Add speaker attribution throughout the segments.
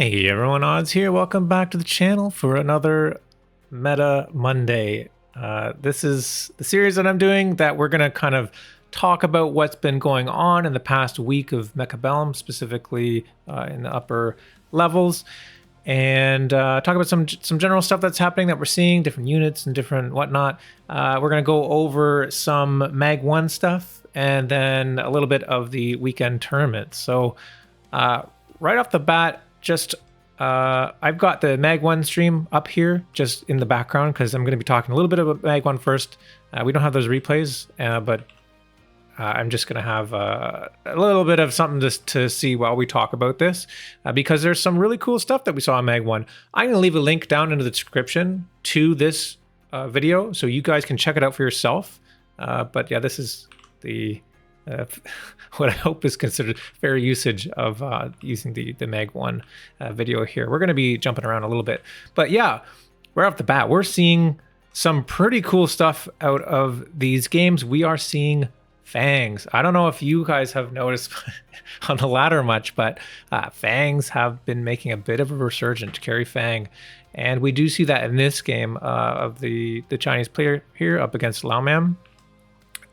Speaker 1: Hey everyone, Odds here. Welcome back to the channel for another Meta Monday. This is the series that I'm doing that we're going to kind of talk about what's been going on in the past week of Mechabellum, specifically in the upper levels, and talk about some general stuff that's happening that we're seeing, different units and different whatnot. We're going to go over some Mag 1 stuff and then a little bit of the weekend tournament. So right off the bat, I've got the Mag 1 stream up here just in the background because I'm going to be talking a little bit about Mag 1 first. We don't have those replays, but I'm just going to have a little bit of something to see while we talk about this because there's some really cool stuff that we saw in Mag 1. I'm going to leave a link down into the description to this video so you guys can check it out for yourself. But yeah, this is the what I hope is considered fair usage of using the Mag 1 video here. We're going to be jumping around a little bit. But yeah, right off the bat, we're seeing some pretty cool stuff out of these games. We are seeing FANGs. I don't know if you guys have noticed on the ladder much, but FANGs have been making a bit of a resurgence to carry FANG. And we do see that in this game of the Chinese player here up against Laomam.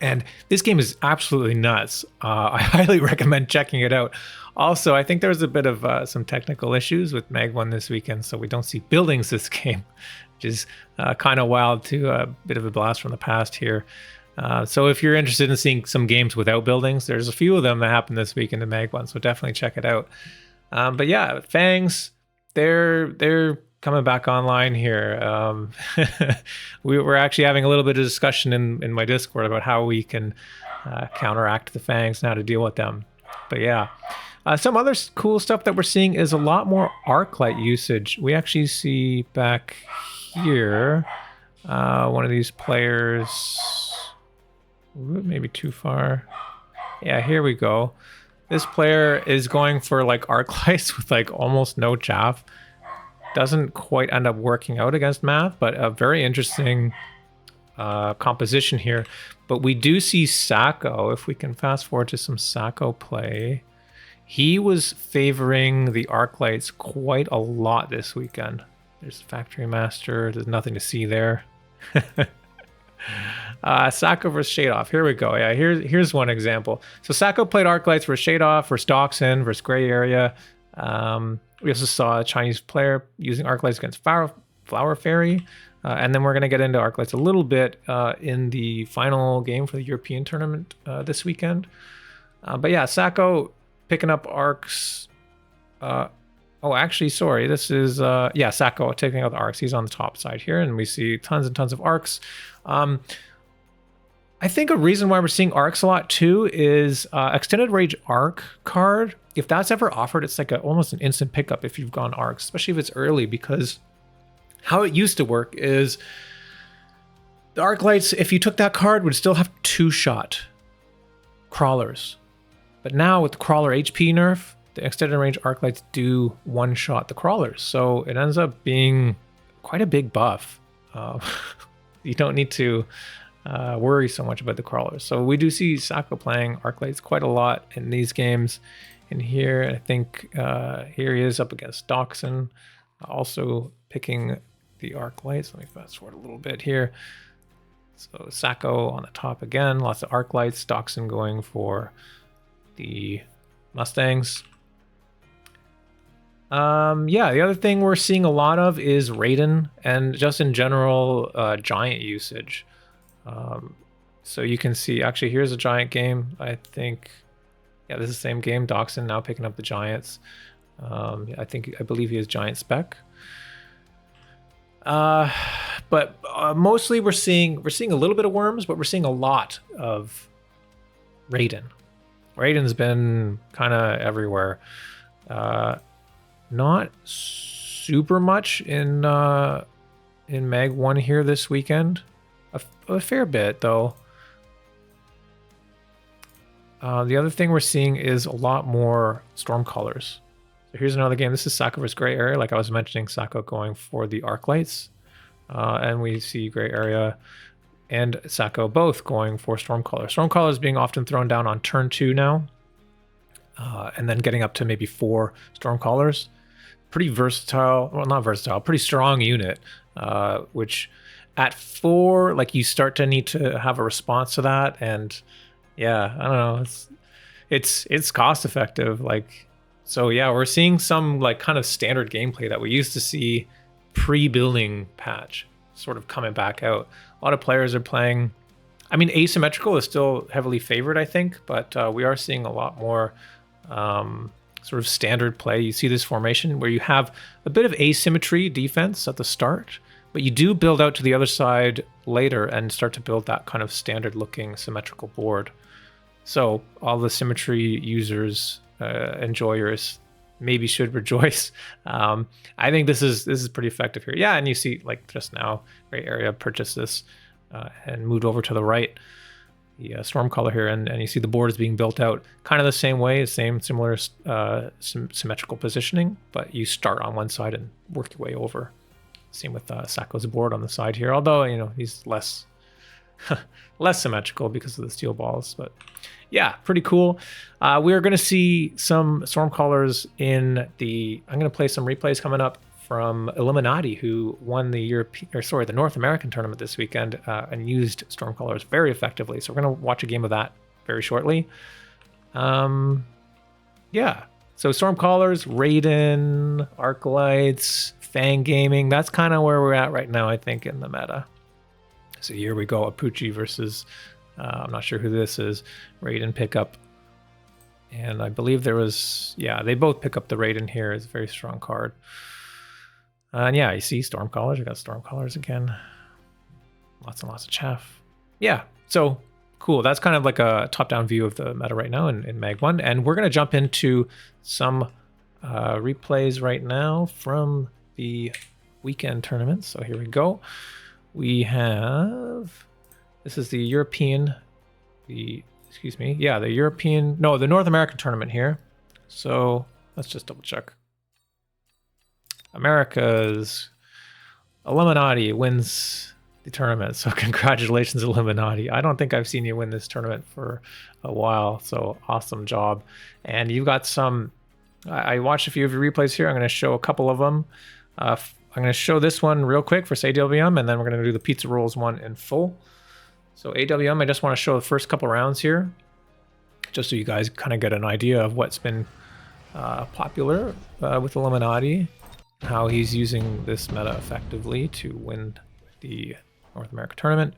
Speaker 1: And this game is absolutely nuts. I highly recommend checking it out. Also, I think there was a bit of some technical issues with Mag 1 this weekend, so we don't see buildings this game, which is kind of wild to a bit of a blast from the past here. So if you're interested in seeing some games without buildings, there's a few of them that happened this week in the Mag 1, so definitely check it out. But yeah, FANGs, they're coming back online here. We're actually having a little bit of discussion in my Discord about how we can counteract the FANGs and how to deal with them. But yeah, some other cool stuff that we're seeing is a lot more Arclight usage. We actually see back here one of these players, maybe too far. Yeah, here we go. This player is going for like Arclights with like almost no chaff. Doesn't quite end up working out against Math, but a very interesting composition here. But we do see Sacco. If we can fast forward to some Sacco play, he was favoring the Arclights quite a lot this weekend. There's Factory Master. There's nothing to see there. Sacco versus Shadeoff. Here we go. Yeah, here's one example. So Sacco played Arclights versus Shadeoff versus Doxin versus Gray Area. We also saw a Chinese player using Arclights against Flower Fairy. And then we're going to get into Arclights a little bit in the final game for the European tournament this weekend. But yeah, Sacco picking up arcs. Oh, actually, sorry. This is, Sacco taking out the arcs. He's on the top side here, and we see tons and tons of arcs. I think a reason why we're seeing arcs a lot too is extended range arc card. If that's ever offered, it's like almost an instant pickup if you've gone arcs, especially if it's early, because how it used to work is the Arclights, if you took that card, would still have 2-shot crawlers. But now with the crawler HP nerf, the extended range Arclights do 1-shot the crawlers. So it ends up being quite a big buff. You don't need to worry so much about the crawlers. So we do see Sacco playing Arclights quite a lot in these games. And here, I think here he is up against Doxin, also picking the Arclights. Let me fast forward a little bit here. So Sacco on the top again, lots of Arclights. Doxin going for the Mustangs. Yeah, the other thing we're seeing a lot of is Raiden and just in general giant usage. So you can see, actually, here's a giant game. I think, yeah, this is the same game. Doxin now picking up the giants. I believe he has giant spec. But mostly we're seeing a little bit of worms, but we're seeing a lot of Raiden. Raiden's been kind of everywhere. Not super much in Mag 1 here this weekend. A fair bit though. The other thing we're seeing is a lot more Stormcallers. So here's another game. This is Sacco vs Gray Area. Like I was mentioning, Sacco going for the Arclights. And we see Gray Area and Sacco both going for Stormcallers. Stormcallers being often thrown down on turn 2 now. And then getting up to maybe 4 Stormcallers. pretty versatile, well, not versatile, pretty strong unit, which at 4, like, you start to need to have a response to that. And yeah, I don't know, it's cost effective. Like, so yeah, we're seeing some like kind of standard gameplay that we used to see pre-building patch sort of coming back out. A lot of players are playing, I mean, asymmetrical is still heavily favored, I think, but we are seeing a lot more sort of standard play. You see this formation where you have a bit of asymmetry defense at the start, but you do build out to the other side later and start to build that kind of standard looking symmetrical board. So all the symmetry users, enjoyers, maybe should rejoice. I think this is pretty effective here. Yeah, and you see, like, just now, Gray Area purchased this and moved over to the right, the Stormcaller here, and you see the board is being built out kind of the same way, similar symmetrical positioning, but you start on one side and work your way over. Same with Sacco's board on the side here, although, you know, he's less less symmetrical because of the steel balls. But yeah, pretty cool. We're going to see some Stormcallers in the... I'm going to play some replays coming up from Illuminati, who won the the North American tournament this weekend and used Stormcallers very effectively. So we're going to watch a game of that very shortly. Yeah, so Stormcallers, Raiden, Arclights, FANG Gaming, that's kind of where we're at right now, I think, in the meta. So here we go, Apuchi versus, I'm not sure who this is, Raiden pickup. And I believe there was, yeah, they both pick up the Raiden here. It's a very strong card. And yeah, you see Stormcallers. We got Stormcallers again. Lots and lots of chaff. Yeah, so cool. That's kind of like a top-down view of the meta right now in Mag 1. And we're going to jump into some replays right now from the weekend tournament. So here we go. We have, this is the European, the North American tournament here. So let's just double check. America's Illuminati wins the tournament. So congratulations, Illuminati. I don't think I've seen you win this tournament for a while. So awesome job. And you've got some, I watched a few of your replays here. I'm going to show a couple of them. I'm going to show this one real quick for AWM, and then we're going to do the pizza rolls one in full. So AWM, I just want to show the first couple rounds here, just so you guys kind of get an idea of what's been popular with Illuminati, how he's using this meta effectively to win the North America tournament.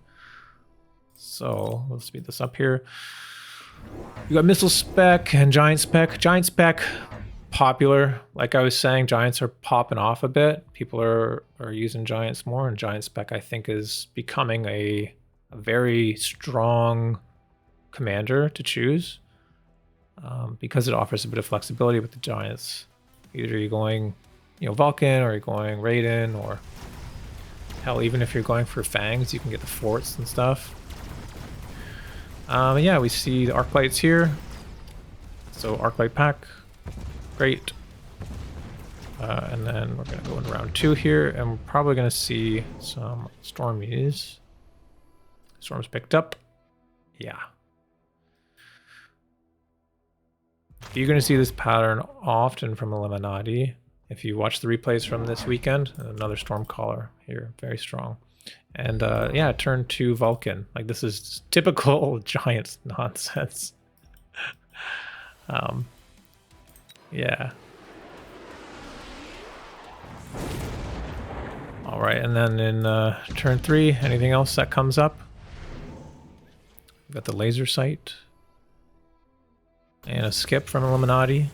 Speaker 1: So let's speed this up here. You got Missile Spec and Giant Spec. Giant Spec, popular. Like I was saying, Giants are popping off a bit. People are using Giants more, and Giant Spec, I think, is becoming a very strong commander to choose because it offers a bit of flexibility with the Giants. Either you're going, you know, Vulcan, or you're going Raiden, or hell, even if you're going for Fangs, you can get the forts and stuff. Yeah, we see the Arclights here. So Arclight pack, great. And then we're gonna go in round 2 here, and we're probably gonna see some Stormies. Storms picked up. Yeah. You're gonna see this pattern often from Illuminati. If you watch the replays from this weekend, another Stormcaller here, very strong. And yeah, turn to Vulcan. Like, this is typical Giants nonsense. Yeah. All right, and then in turn 3, anything else that comes up? We've got the laser sight. And a skip from Illuminati.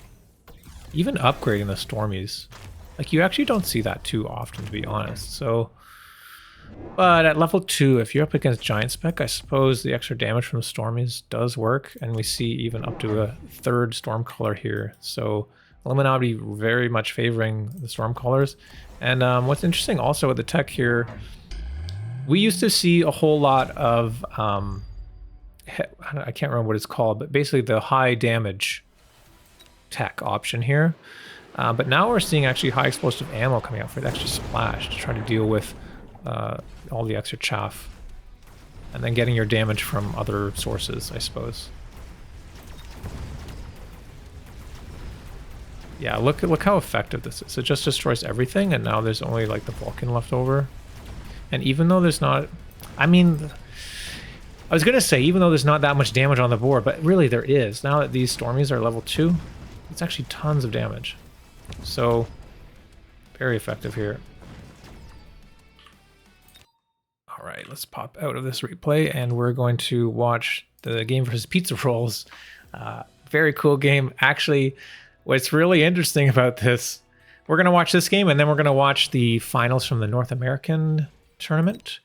Speaker 1: Even upgrading the Stormies. Like, you actually don't see that too often, to be honest. So, but at level 2, if you're up against Giant Spec, I suppose the extra damage from the Stormies does work. And we see even up to a 3rd Stormcaller here. So Illuminati very much favoring the Stormcallers. And what's interesting also with the tech here, we used to see a whole lot of, I can't remember what it's called, but basically the high damage tech option here. But now we're seeing actually high explosive ammo coming out for the extra splash to try to deal with all the extra chaff. And then getting your damage from other sources, I suppose. Yeah, look how effective this is. It just destroys everything, and now there's only like the Vulcan left over. And even though there's not, I mean, I was gonna say even though there's not that much damage on the board, but really there is. Now that these Stormies are level 2, it's actually tons of damage. So very effective here. All right, let's pop out of this replay, and we're going to watch the game versus Pizza Rolls. Very cool game. Actually, what's really interesting about this, we're going to watch this game, and then we're going to watch the finals from the North American tournament.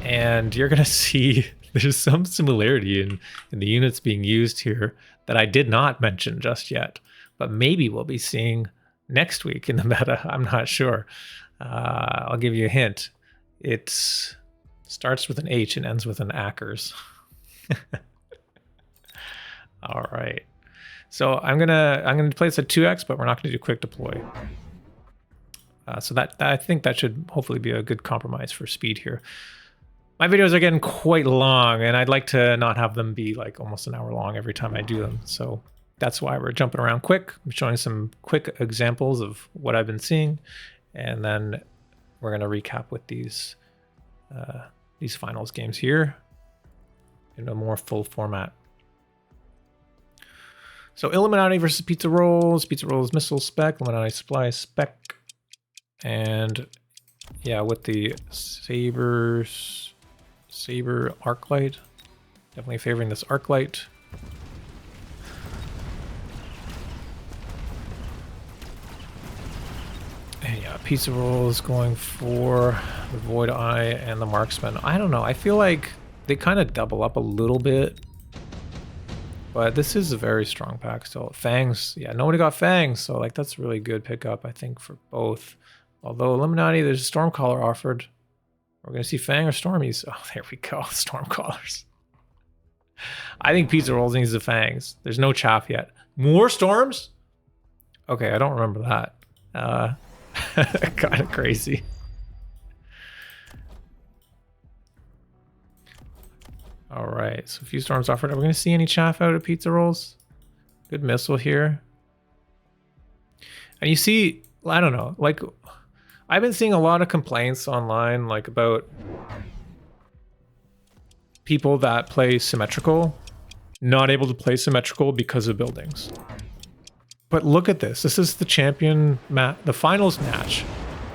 Speaker 1: And you're going to see there's some similarity in the units being used here that I did not mention just yet. But maybe we'll be seeing next week in the meta. I'm not sure. I'll give you a hint. It starts with an H and ends with an Ackers. All right. So I'm gonna play this at 2x, but we're not gonna do quick deploy. So that I think that should hopefully be a good compromise for speed here. My videos are getting quite long, and I'd like to not have them be like almost an hour long every time I do them. So that's why we're jumping around quick. I'm showing some quick examples of what I've been seeing, and then we're gonna recap with these finals games here in a more full format. So Illuminati versus Pizza Rolls missile spec, Illuminati supply spec, and yeah, with the Saber Arclight. Definitely favoring this Arclight. And yeah, Pizza Rolls going for the Void Eye and the Marksman. I don't know, I feel like they kind of double up a little bit. But this is a very strong pack still. Fangs, yeah, nobody got Fangs, so like that's a really good pickup, I think, for both. Although Illuminati, there's a Stormcaller offered. We're gonna see Fang or Stormies. Oh, there we go, Stormcallers. I think Pizza Rolls needs the Fangs. There's no chaff yet. More Storms? Okay, I don't remember that. Kind of crazy. All right, so a few Storms offered. Are we going to see any chaff out of Pizza Rolls? Good missile here. And you see, I don't know, like, I've been seeing a lot of complaints online, like, about people that play symmetrical, not able to play symmetrical because of buildings. But look at this. This is the the finals match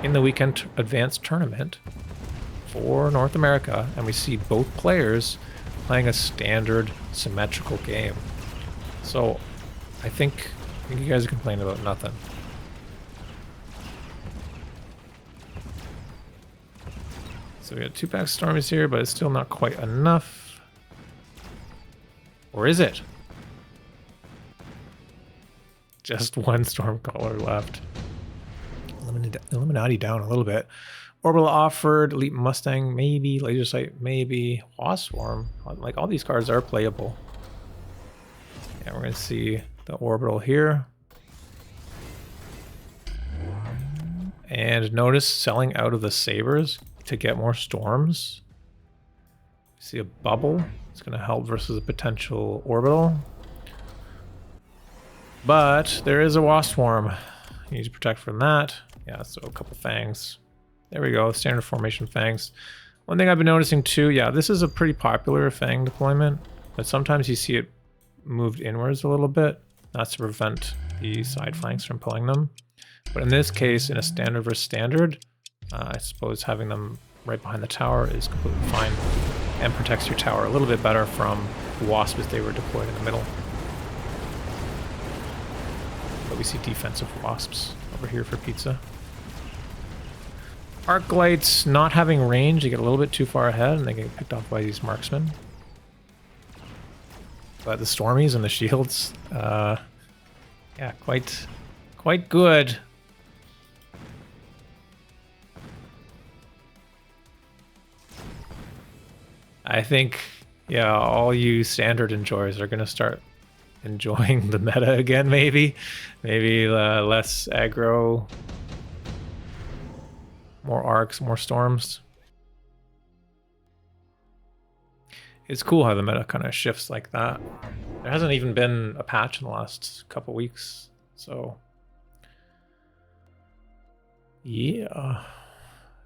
Speaker 1: in the weekend advanced tournament for North America, and we see both players playing a standard symmetrical game. So I think you guys are complaining about nothing. So we got 2-pack Stormies here, but it's still not quite enough. Or is it? Just one Stormcaller left. Illuminati down a little bit. Orbital offered, Elite Mustang, maybe. Laser Sight, maybe. Wasp Swarm. Like, all these cards are playable. Yeah, we're going to see the Orbital here. And notice selling out of the Sabers to get more Storms. See a bubble. It's going to help versus a potential Orbital. But there is a Wasp Swarm. You need to protect from that. Yeah, so a couple Fangs. There we go, standard formation Fangs. One thing I've been noticing too, yeah, this is a pretty popular Fang deployment, but sometimes you see it moved inwards a little bit. That's to prevent the side flanks from pulling them. But in this case, in a standard versus standard, I suppose having them right behind the tower is completely fine and protects your tower a little bit better from the Wasp if they were deployed in the middle. But we see defensive Wasps over here for Pizza. Arclights not having range, they get a little bit too far ahead and they get picked off by these marksmen. But the Stormies and the shields, yeah, quite good. I think, yeah, all you standard enjoyers are going to start enjoying the meta again, maybe. Maybe less aggro. More arcs, more storms. It's cool how the meta kind of shifts like that. There hasn't even been a patch in the last couple weeks, So, yeah.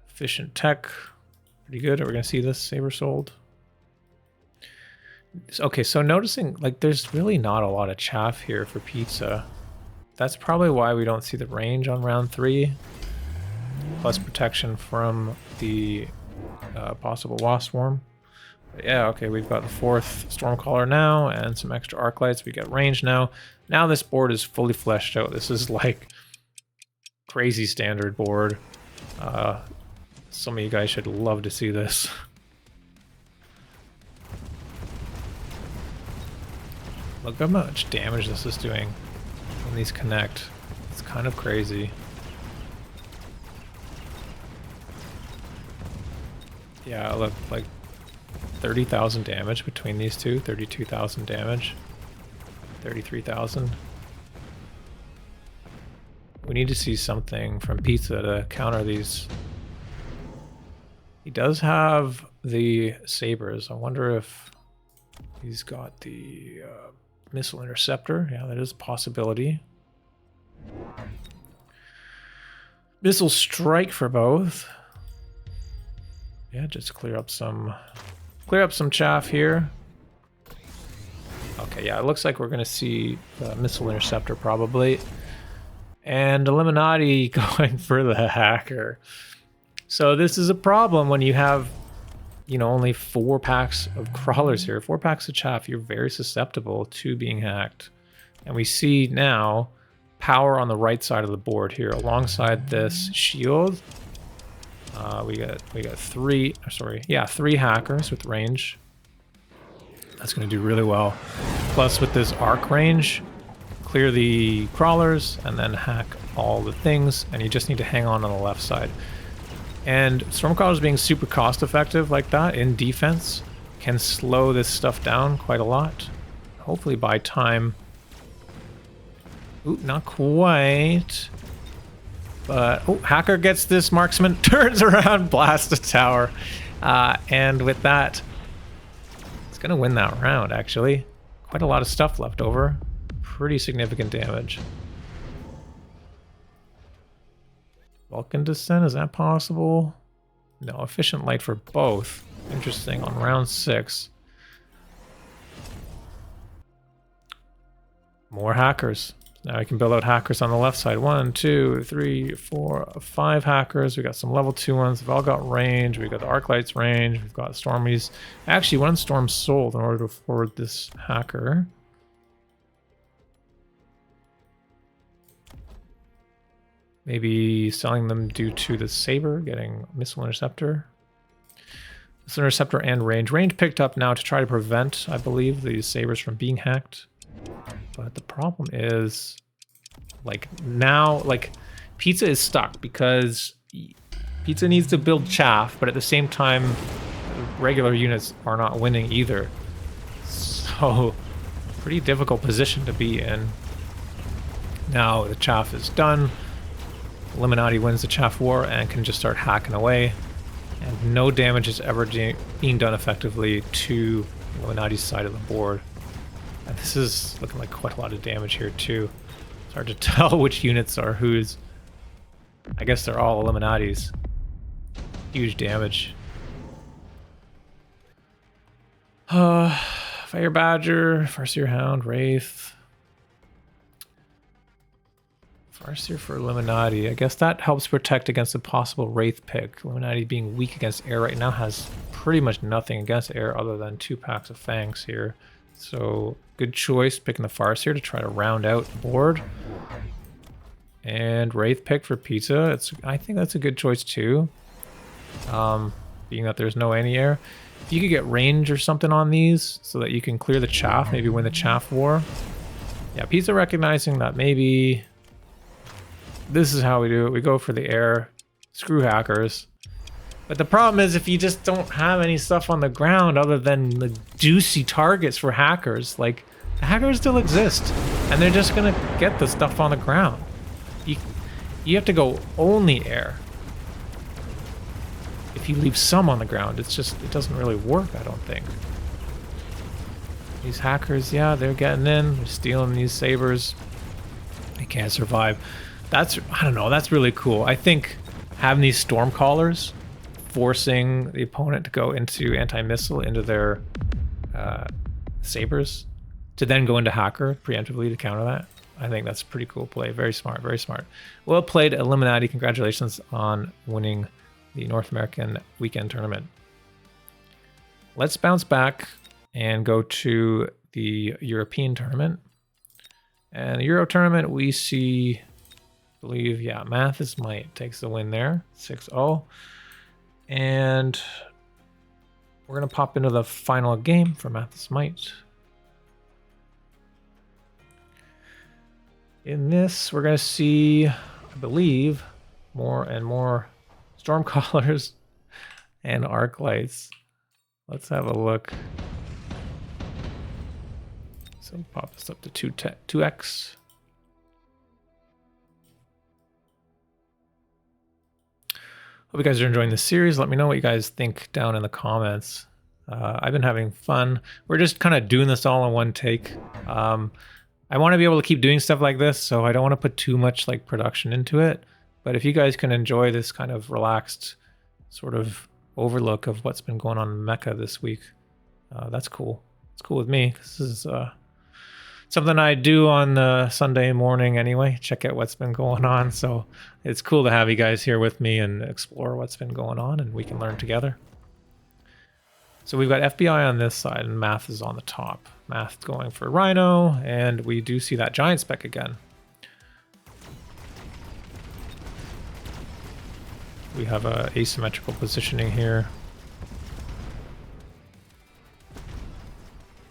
Speaker 1: Efficient tech. Pretty good. Are we going to see this saber sold? Okay, so noticing, like, there's really not a lot of chaff here for pizza. That's probably why we don't see the range on round 3. Plus protection from the possible wasp swarm. But yeah, okay, we've got the 4th Stormcaller now and some extra Arclights. We get range now. Now this board is fully fleshed out. This is like crazy standard board. Some of you guys should love to see this. Look how much damage this is doing when these connect. It's kind of crazy. Yeah, look, like 30,000 damage between these two, 32,000 damage, 33,000. We need to see something from Pizza to counter these. He does have the sabers. I wonder if he's got the missile interceptor. Yeah, that is a possibility. Missile strike for both. Yeah, just clear up some chaff here. Okay, yeah, it looks like we're gonna see the missile interceptor probably. And Illuminati going for the hacker. So this is a problem when you have, you know, only 4 packs of crawlers here. 4 packs of chaff, you're very susceptible to being hacked. And we see now power on the right side of the board here alongside this shield. We got 3 hackers with range. That's going to do really well. Plus with this arc range, clear the crawlers and then hack all the things, and you just need to hang on the left side. And Stormcallers being super cost effective like that in defense can slow this stuff down quite a lot. Hopefully buy time. Ooh, not quite. But, oh, hacker gets this marksman, turns around, blasts the tower. And with that, it's going to win that round, actually. Quite a lot of stuff left over. Pretty significant damage. Vulcan Descent, is that possible? No, efficient light for both. Interesting, on round 6. More hackers. Now we can build out hackers on the left side. 1, 2, 3, 4, 5 hackers. We got some level 2 ones. They've all got range. We've got the Arclights range. We've got Stormies. Actually, one Storm sold in order to afford this hacker. Maybe selling them due to the saber, getting missile interceptor. Missile interceptor and range. Range picked up now to try to prevent, I believe, these sabers from being hacked. But the problem is, like, now, like, Pizza is stuck because Pizza needs to build chaff, but at the same time, regular units are not winning either. So, pretty difficult position to be in. Now the chaff is done. Illuminati wins the chaff war and can just start hacking away. And no damage is ever being done effectively to Illuminati's side of the board. And this is looking like quite a lot of damage here too. It's hard to tell which units are whose. I guess they're all Illuminati's. Huge damage. Fire Badger, Farseer Hound, Wraith. Farseer for Illuminati. I guess that helps protect against a possible Wraith pick. Illuminati being weak against air right now has pretty much nothing against air other than 2 packs of Fangs here. So good choice picking the Farseer to try to round out the board. And Wraith pick for Pizza. I think that's a good choice too. Being that there's no anti-air. If you could get range or something on these so that you can clear the chaff, maybe win the chaff war. Yeah, Pizza recognizing that maybe this is how we do it. We go for the air, screw hackers. But the problem is if you just don't have any stuff on the ground other than the juicy targets for hackers, like, the hackers still exist. And they're just gonna get the stuff on the ground. You have to go only air. If you leave some on the ground, it doesn't really work, I don't think. These hackers, yeah, they're getting in, they're stealing these sabers. They can't survive. That's, I don't know, that's really cool. I think having these Stormcallers, forcing the opponent to go into anti-missile into their sabers, to then go into hacker preemptively to counter that. I think that's a pretty cool play. Very smart, very smart. Well played, Illuminati. Congratulations on winning the North American weekend tournament. Let's bounce back and go to the European tournament. And the Euro tournament, we see, I believe, yeah, Math is Might takes the win there, 6-0. And we're going to pop into the final game for Math is Might. In this, we're going to see, I believe, more and more Stormcallers and Arclights. Let's have a look. So pop this up to 2x. Hope you guys are enjoying this series. Let me know what you guys think down in the comments. I've been having fun. We're just kind of doing this all in one take. I want to be able to keep doing stuff like this, so I don't want to put too much like production into it. But if you guys can enjoy this kind of relaxed sort of overlook of what's been going on in Mecha this week, that's cool. It's cool with me. This is something I do on the Sunday morning anyway. Check out what's been going on. So it's cool to have you guys here with me and explore what's been going on, and we can learn together. So we've got FBI on this side and Math is on the top. Math going for Rhino, and we do see that giant spec again. We have a asymmetrical positioning here.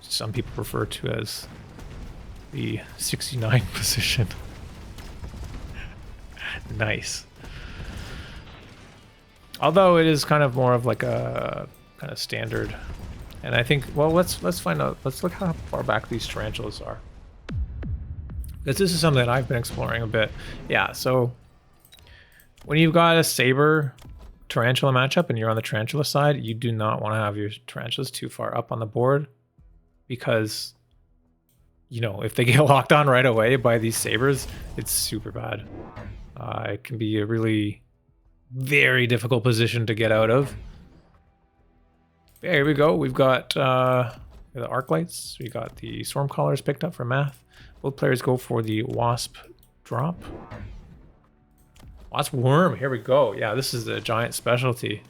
Speaker 1: Some people refer to as the 69 position. Nice. Although it is kind of more of like a kind of standard. And I think, well, let's find out, let's look how far back these tarantulas are. Because this is something that I've been exploring a bit. Yeah, so when you've got a saber tarantula matchup and you're on the tarantula side, you do not want to have your tarantulas too far up on the board, because, you know, if they get locked on right away by these sabers, it's super bad. It can be a really very difficult position to get out of. Here we go. We've got the Arclights. We got the Stormcallers picked up for Math. Both players go for the Wasp drop. Wasp Worm. Here we go. Yeah, this is a giant specialty.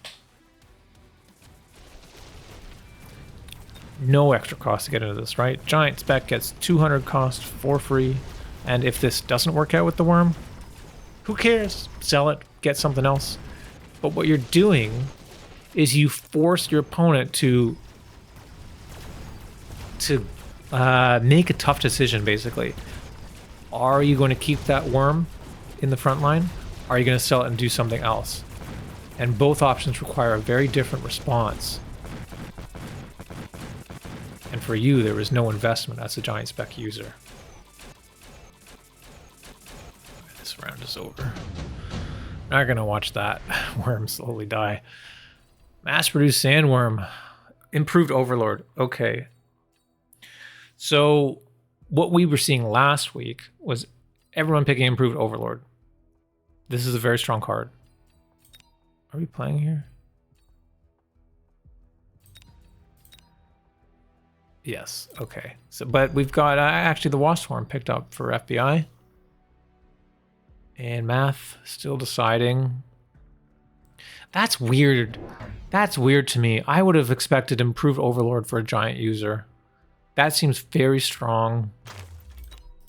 Speaker 1: No extra cost to get into this, right? Giant spec gets 200 cost for free. And if this doesn't work out with the worm, who cares? Sell it, get something else. But what you're doing is you force your opponent to make a tough decision, basically. Are you going to keep that worm in the front line? Are you going to sell it and do something else? And both options require a very different response. And for you, there is no investment as a giant spec user. This round is over. Not going to watch that worm slowly die. Mass-produced sandworm. Improved overlord. Okay. So what we were seeing last week was everyone picking improved overlord. This is a very strong card. Are we playing here? Yes. Okay. So, but we've got actually the Wasp Swarm picked up for FBI. And Math still deciding. That's weird. That's weird to me. I would have expected improved overlord for a giant user. That seems very strong.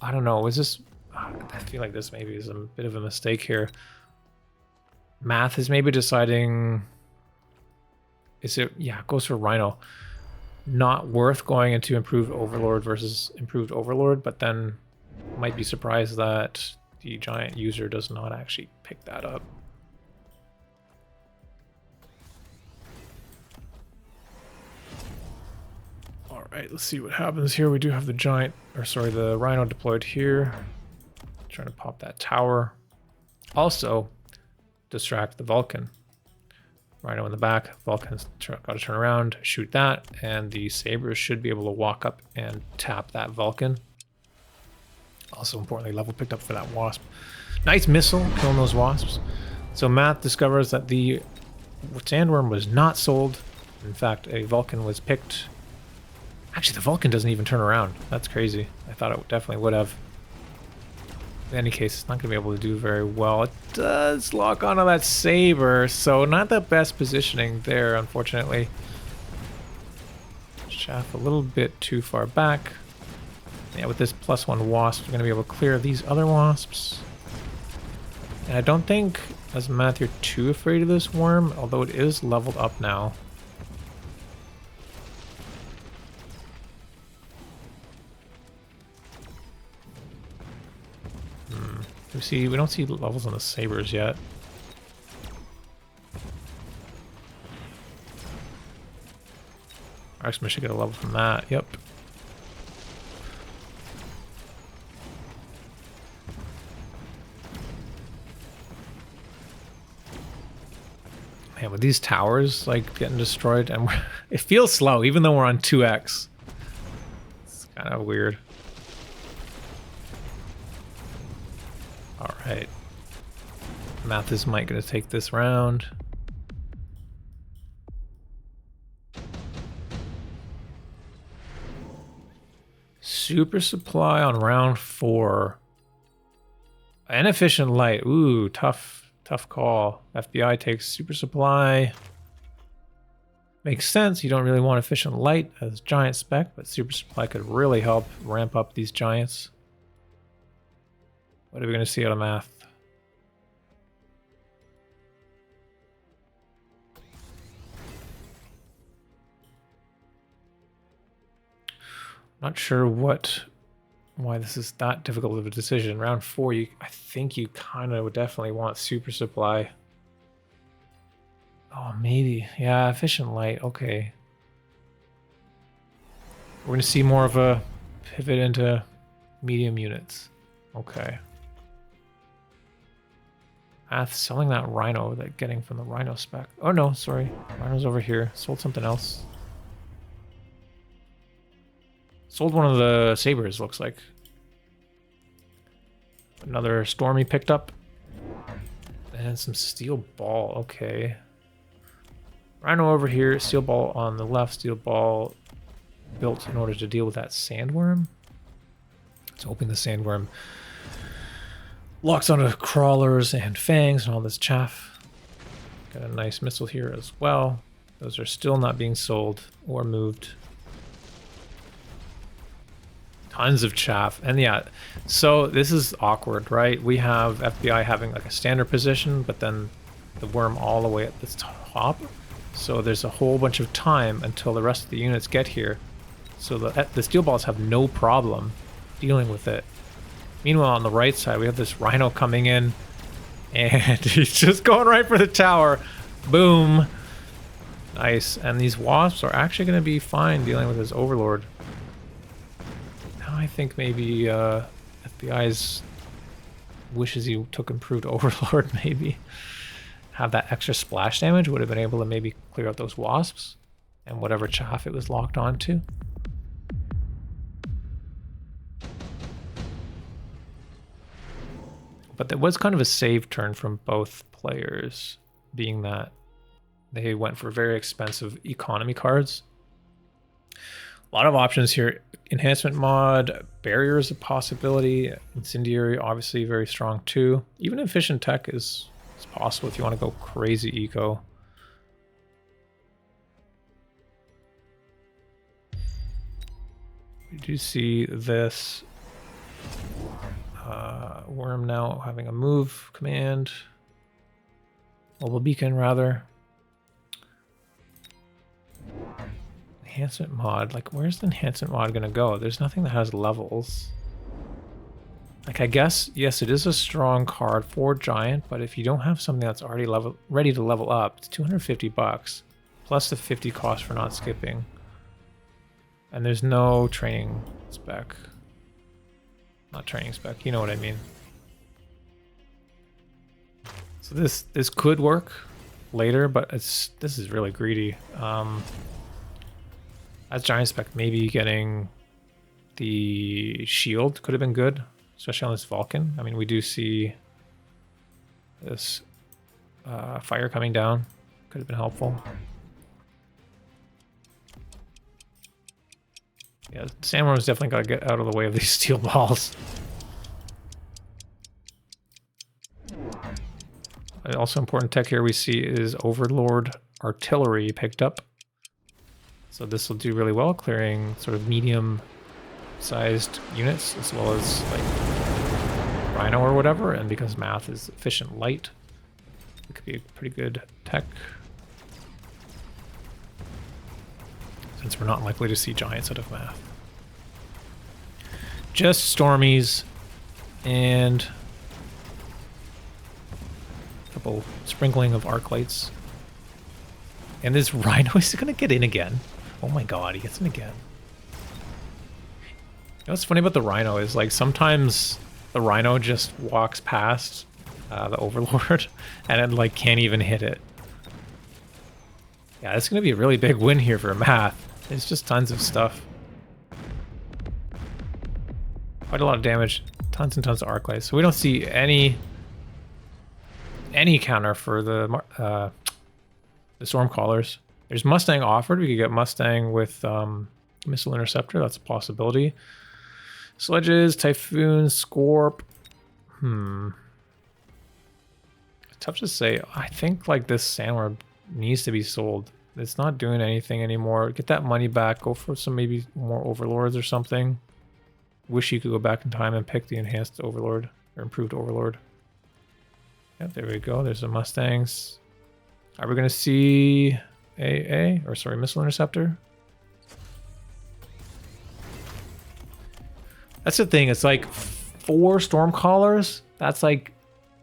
Speaker 1: I don't know. Is this... I feel like this maybe is a bit of a mistake here. Math is maybe deciding... Is it... Yeah, it goes for Rhino. Not worth going into improved overlord versus improved overlord, but then might be surprised that the giant user does not actually pick that up. Alright, let's see what happens here. We do have the giant, or sorry, the Rhino deployed here. Trying to pop that tower. Also, distract the Vulcan. Rhino in the back, Vulcan's got to turn around, shoot that, and the Sabers should be able to walk up and tap that Vulcan. Also importantly, level picked up for that wasp. Nice missile, killing those wasps. So Matt discovers that the sandworm was not sold. In fact, a Vulcan was picked. Actually, the Vulcan doesn't even turn around. That's crazy. I thought it definitely would have. In any case, it's not going to be able to do very well. It does lock onto that saber, so not the best positioning there, unfortunately. Chaff a little bit too far back. Yeah, with this +1 wasp, we're going to be able to clear these other wasps. And I don't think, as Matt, you're too afraid of this worm, although it is leveled up now. We don't see levels on the sabers yet. Marksman should get a level from that. Yep. Man, with these towers like getting destroyed, and it feels slow, even though we're on 2x. It's kind of weird. All right, Mathis might gonna take this round. Super supply on round 4. Inefficient light. Ooh, tough call. FBI takes super supply. Makes sense. You don't really want efficient light as giant spec, but super supply could really help ramp up these giants. What are we going to see out of Math? Not sure why this is that difficult of a decision. Round 4, I think you kind of would definitely want super supply. Oh, maybe. Yeah, efficient light. Okay. We're going to see more of a pivot into medium units. Okay. Math selling that Rhino that getting from the Rhino spec. Oh no, sorry. Rhino's over here. Sold something else. Sold one of the sabers, looks like. Another Stormy picked up. And some Steel Ball. Okay. Rhino over here. Steel Ball on the left. Steel Ball built in order to deal with that Sandworm. Let's hoping the Sandworm locks onto crawlers and fangs and all this chaff. Got a nice missile here as well. Those are still not being sold or moved. Tons of chaff. And yeah, so this is awkward, right? We have FBI having like a standard position, but then the worm all the way at the top. So there's a whole bunch of time until the rest of the units get here. So the steel balls have no problem dealing with it. Meanwhile, on the right side, we have this Rhino coming in, and he's just going right for the tower. Boom. Nice. And these wasps are actually going to be fine dealing with his Overlord. Now I think maybe FBI's wishes he took improved Overlord, maybe. Have that extra splash damage, would have been able to maybe clear out those wasps and whatever chaff it was locked onto. But there was kind of a save turn from both players, being that they went for very expensive economy cards. A lot of options here. Enhancement mod, barrier is a possibility. Incendiary, obviously very strong too. Even efficient tech is possible if you want to go crazy eco. We do see this worm now having a move command. Mobile beacon, rather. Enhancement mod. Like, where's the enhancement mod going to go? There's nothing that has levels. Like, I guess, yes, it is a strong card for Giant, but if you don't have something that's already ready to level up, it's 250 bucks. Plus the 50 cost for not skipping. And there's no training spec. Not training spec, you know what I mean. So this could work later, but this is really greedy. As Giant spec, maybe getting the shield could have been good. especially on this Vulcan. I mean, we do see this fire coming down. Could have been helpful. Yeah, Sandworm's definitely got to get out of the way of these steel balls. Also important tech here we see is Overlord Artillery picked up. So this will do really well, clearing sort of medium-sized units as well as like Rhino or whatever. And because math is efficient light, it could be a pretty good tech. Since we're not likely to see giants out of math. Just Stormies and a couple sprinkling of Arclights. And this Rhino is going to get in again. Oh my god, he gets in again. You know what's funny about the Rhino is like sometimes the Rhino just walks past the Overlord and it like can't even hit it. Yeah, it's going to be a really big win here for math. It's just tons of stuff. Quite a lot of damage. Tons and tons of Arclights. So we don't see any counter for the Stormcallers. There's Mustang offered. We could get Mustang with Missile Interceptor. That's a possibility. Sledges, Typhoon, Scorp. Tough to say. I think like this Sandworm needs to be sold. It's not doing anything anymore. Get that money back. Go for some maybe more Overlords or something. Wish you could go back in time and pick the enhanced Overlord or improved Overlord. Yeah, there we go. There's the Mustangs. Are we going to see Missile Interceptor? That's the thing. It's like 4 Stormcallers. That's like,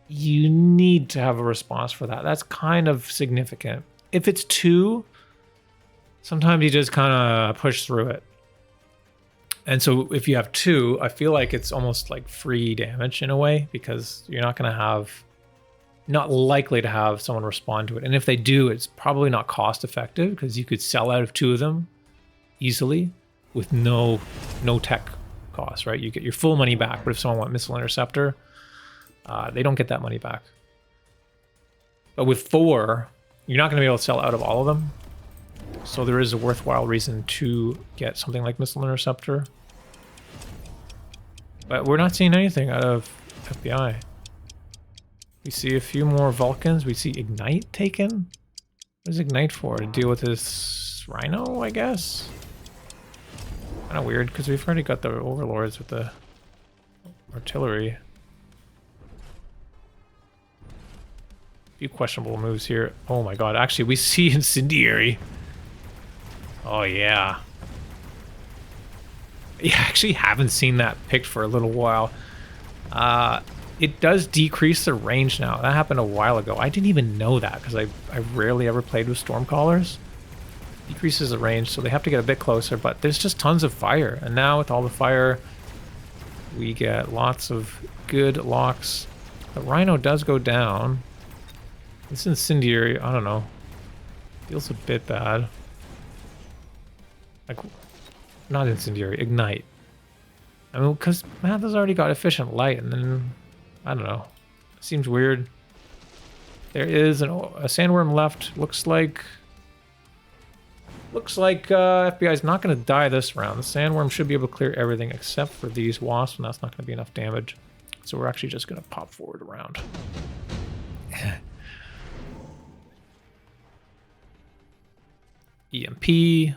Speaker 1: you need to have a response for that. That's kind of significant. If it's 2, sometimes you just kind of push through it. And so if you have 2, I feel like it's almost like free damage in a way, because you're not likely to have someone respond to it. And if they do, it's probably not cost effective, because you could sell out of 2 of them easily with no tech cost, right? You get your full money back. But if someone wants Missile Interceptor, they don't get that money back. But with 4, you're not going to be able to sell out of all of them. So there is a worthwhile reason to get something like Missile Interceptor. But we're not seeing anything out of FBI. We see a few more Vulcans. We see Ignite taken. What is Ignite for? To deal with this Rhino, I guess? Kind of weird, because we've already got the Overlords with the artillery. A few questionable moves here. Oh my god, actually we see Incendiary. Oh yeah. Yeah, I actually haven't seen that picked for a little while. It does decrease the range now. That happened a while ago. I didn't even know that because I rarely ever played with Stormcallers. Decreases the range, so they have to get a bit closer, but there's just tons of fire. And now with all the fire, we get lots of good locks. The Rhino does go down. This Incendiary, I don't know. Feels a bit bad. Like, not Incendiary, Ignite. I mean, because Math has already got efficient light, and then, I don't know. It seems weird. There is a Sandworm left. Looks like FBI is not going to die this round. The Sandworm should be able to clear everything except for these Wasps, and that's not going to be enough damage. So we're actually just going to pop forward a round. EMP,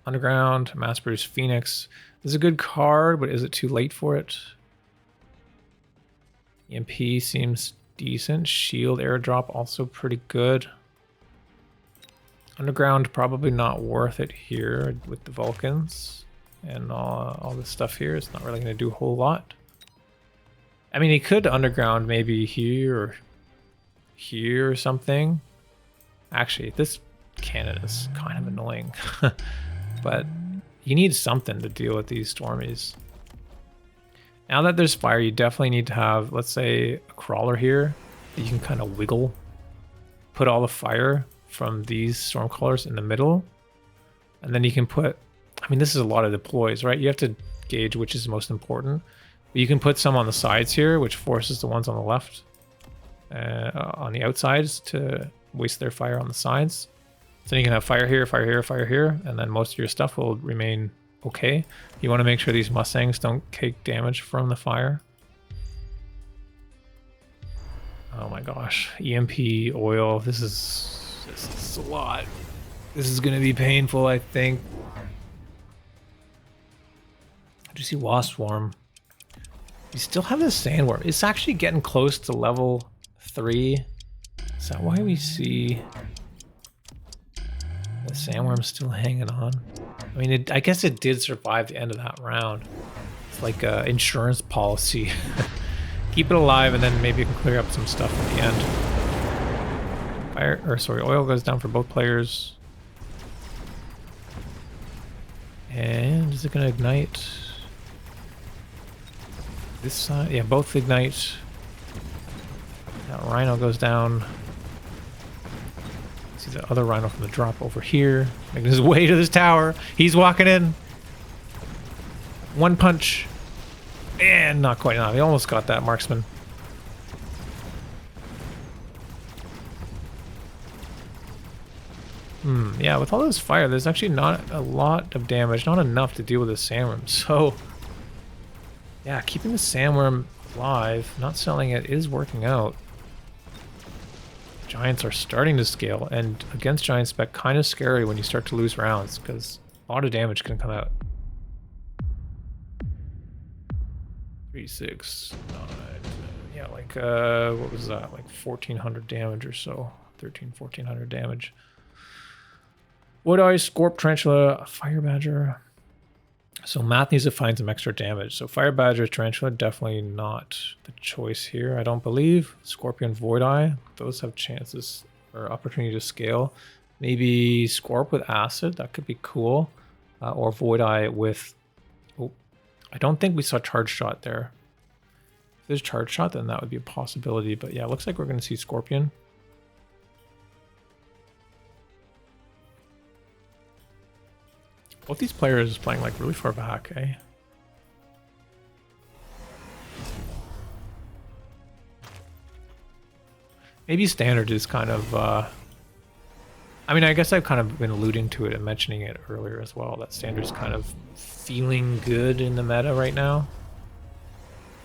Speaker 1: Underground, Mass Produce Phoenix. This is a good card, but is it too late for it? EMP seems decent. Shield airdrop also pretty good. Underground probably not worth it here with the Vulcans and all this stuff here. It's not really going to do a whole lot. I mean, he could Underground maybe here or here or something. Actually, this cannon is kind of annoying. But you need something to deal with these Stormies. Now that there's fire, you definitely need to have, let's say, a crawler here that you can kind of wiggle. Put all the fire from these Stormcallers in the middle. And then you can put, I mean, this is a lot of deploys, right? You have to gauge which is most important. You can put some on the sides here, which forces the ones on the left, on the outsides, to waste their fire on the sides. So you can have fire here, fire here, fire here, and then most of your stuff will remain okay. You want to make sure these Mustangs don't take damage from the fire. Oh my gosh, EMP, oil, this is a lot. This is going to be painful, I think. Did you see Wasp Swarm? You still have the Sandworm. It's actually getting close to level 3. Is that why we see the Sandworm still hanging on? I mean, I guess it did survive the end of that round. It's like an insurance policy. Keep it alive, and then maybe you can clear up some stuff at the end. Oil goes down for both players. And is it going to ignite? This side, yeah, both ignite. That Rhino goes down. See the other Rhino from the drop over here, making his way to this tower. He's walking in. One punch. And not quite enough. He almost got that marksman. Yeah, with all this fire, there's actually not a lot of damage, not enough to deal with the Sandworm. So, yeah, keeping the Sandworm alive, not selling it, is working out. Giants are starting to scale, and against Giant Spec, kind of scary when you start to lose rounds, because a lot of damage can come out. 3, 6, 9, yeah, like, what was that? Like 1,400 damage or so. 1,400 damage. Wood Eye, Scorp, Tarantula, Fire Badger. So Math needs to find some extra damage. So Fire Badger, Tarantula, definitely not the choice here, I don't believe. Scorpion, Void Eye, those have chances or opportunity to scale. Maybe Scorp with Acid, that could be cool. Or Void Eye with... Oh, I don't think we saw Charge Shot there. If there's Charge Shot, then that would be a possibility. But yeah, it looks like we're going to see Scorpion. Both these players playing like really far back, eh? Maybe Standard is kind of, I mean, I guess I've kind of been alluding to it and mentioning it earlier as well, that Standard's kind of feeling good in the meta right now.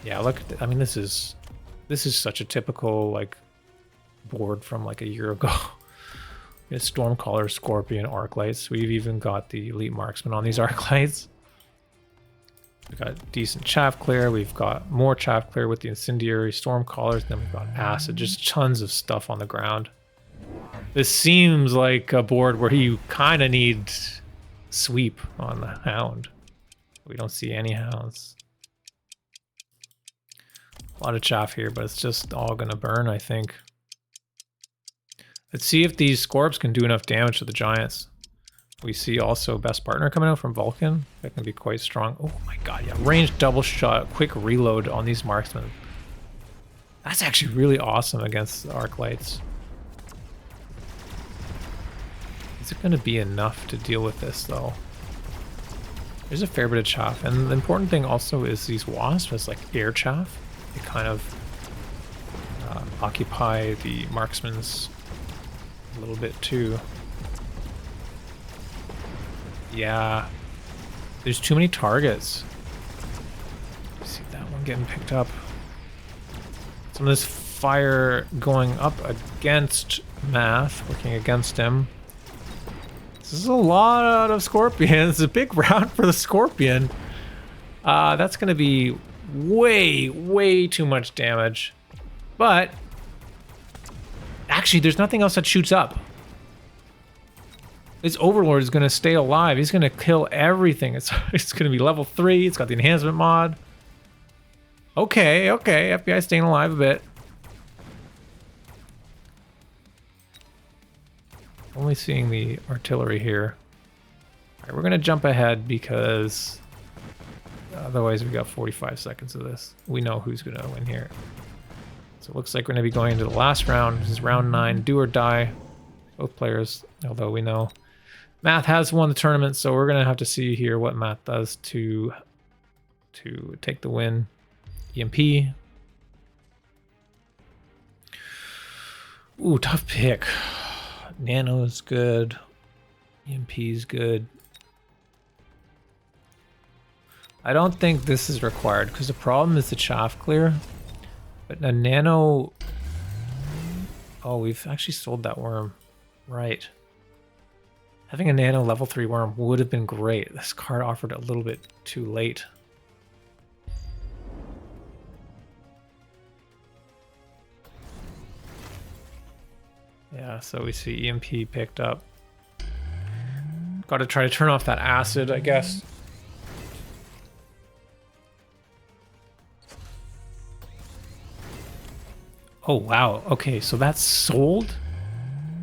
Speaker 1: Yeah, look, I mean, this is such a typical, like, board from like a year ago. It's Stormcallers, Scorpion, Arclights. We've even got the Elite Marksman on these Arclights. We've got decent chaff clear. We've got more chaff clear with the Incendiary, Stormcallers. Then we've got Acid. Just tons of stuff on the ground. This seems like a board where you kind of need sweep on the Hound. We don't see any Hounds. A lot of chaff here, but it's just all going to burn, I think. Let's see if these Scorps can do enough damage to the Giants. We see also Best Partner coming out from Vulcan. That can be quite strong. Oh my god, yeah. Ranged double shot, quick reload on these marksmen. That's actually really awesome against the Arclights. Is it going to be enough to deal with this, though? There's a fair bit of chaff. And the important thing also is these wasps as like air chaff. They kind of occupy the marksman's a little bit too. Yeah, there's too many targets. See that one getting picked up. Some of this fire going up against Math, working against him. This is a lot of Scorpions. It's a big round for the Scorpion. That's going to be way too much damage. But actually, there's nothing else that shoots up. This Overlord is going to stay alive. He's going to kill everything. It's going to be level 3. It's got the enhancement mod. Okay. FBI staying alive a bit. Only seeing the artillery here. All right, we're going to jump ahead because otherwise we got 45 seconds of this. We know who's going to win here. So it looks like we're going to be going into the last round. This is round 9, do or die. Both players, although we know Math has won the tournament, so we're going to have to see here what Math does to take the win. EMP. Ooh, tough pick. Nano's good. EMP's good. I don't think this is required because the problem is the chaff clear. But a nano... Oh, we've actually sold that worm. Right. Having a nano level 3 worm would have been great. This card offered a little bit too late. Yeah, so we see EMP picked up. Got to try to turn off that acid, I guess. Oh, wow. Okay, so that's sold.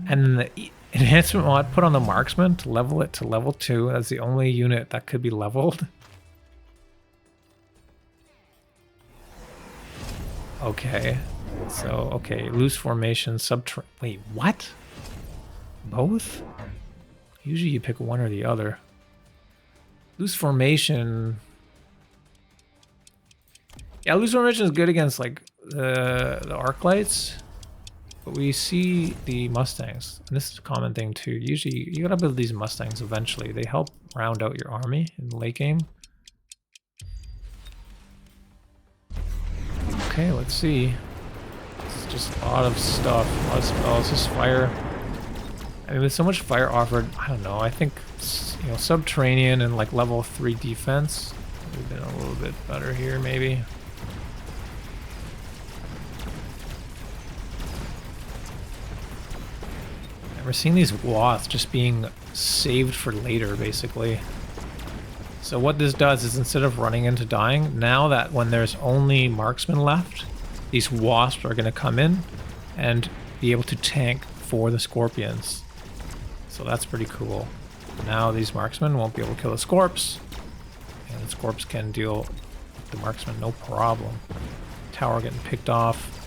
Speaker 1: And then the enhancement mod put on the marksman to level it to level 2. That's the only unit that could be leveled. Okay. So, okay, loose formation, wait, what? Both? Usually you pick one or the other. Loose formation... Yeah, loose formation is good against, like, the Arclights. But we see the Mustangs, and this is a common thing too. Usually, you gotta build these Mustangs eventually. They help round out your army in the late game. Okay, let's see. It's just a lot of stuff, a lot of spells, just fire. I mean, with so much fire offered, I don't know. I think, you know, Subterranean and like level 3 defense would have been a little bit better here, maybe. We're seeing these wasps just being saved for later, basically. So what this does is instead of running into dying, now that when there's only marksmen left, these wasps are going to come in and be able to tank for the scorpions. So that's pretty cool. Now these marksmen won't be able to kill the scorps, and the scorps can deal with the marksmen no problem. Tower getting picked off.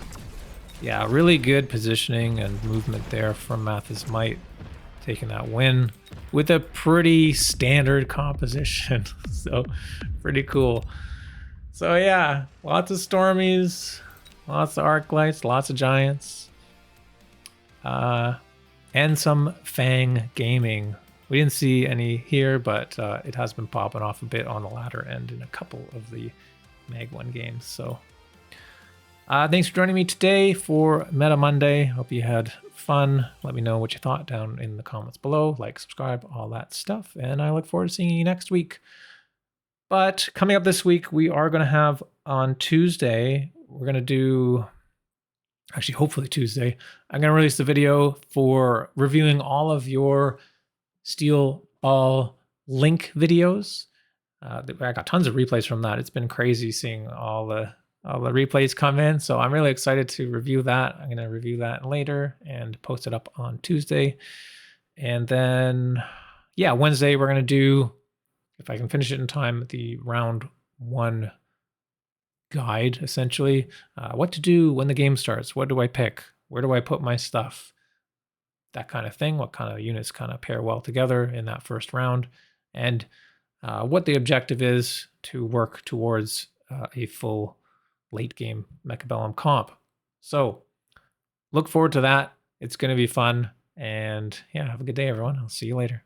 Speaker 1: Yeah, really good positioning and movement there from Mathis Might, taking that win with a pretty standard composition. So, pretty cool. So yeah, lots of Stormies, lots of Arclights, lots of Giants, and some FANG gaming. We didn't see any here, but it has been popping off a bit on the latter end in a couple of the Mag 1 games. So thanks for joining me today for Meta Monday. Hope you had fun. Let me know what you thought down in the comments below. Like, subscribe, all that stuff. And I look forward to seeing you next week. But coming up this week, we are going to have on Tuesday, we're going to do, actually hopefully Tuesday, I'm going to release the video for reviewing all of your Steel Ball Link videos. I got tons of replays from that. It's been crazy seeing all the replays come in, so I'm really excited to review that. I'm going to review that later and post it up on Tuesday. And then, yeah, Wednesday we're going to do, if I can finish it in time, the round 1 guide, essentially. What to do when the game starts. What do I pick? Where do I put my stuff? That kind of thing. What kind of units kind of pair well together in that first round. And what the objective is to work towards a full late game Mechabellum comp. So look forward to that. It's going to be fun. And yeah, have a good day, everyone. I'll see you later.